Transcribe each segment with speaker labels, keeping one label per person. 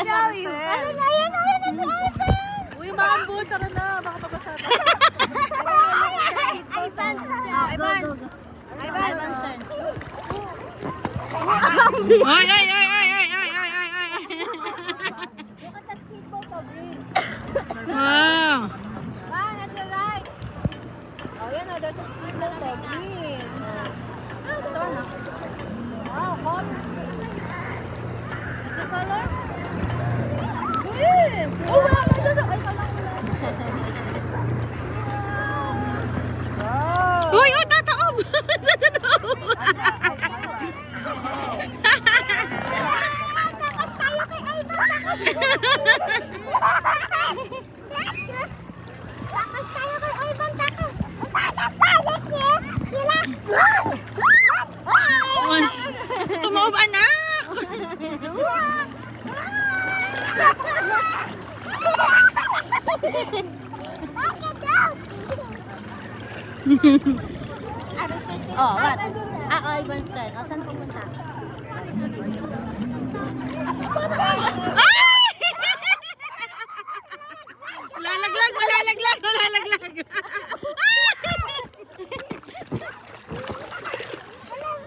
Speaker 1: Ayan na si Ivan!
Speaker 2: Uy, mambo, tara na. Baka pabasa na.
Speaker 1: Ivan's turn. Ivan's turn.
Speaker 3: Ay, ay, ay, ay, ay, ay, ay, ay, ay.
Speaker 1: Look at the speedboat of green.
Speaker 3: Wow.
Speaker 1: Bang, at the right. Oh, yan o. There's a speedboat of green. Ito na. Wow, color. What's the color? Green! Oh, wala. Ay, wow.
Speaker 3: Uy, uy, tataob. Tataob.
Speaker 1: Takas tayo kay Ivan. Takas tayo kay Ivan. Takas.
Speaker 3: Tumaob, anak.
Speaker 1: Oh, what? Ivan's turn. Oh, saan pupunta?
Speaker 3: Malalaglag, malalaglag, malalaglag.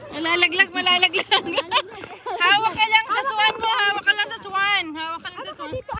Speaker 3: Malalaglag, malalaglag. Hawak ka lang sa swan mo, hawak ka lang sa swan. Hawak ka lang sa swan.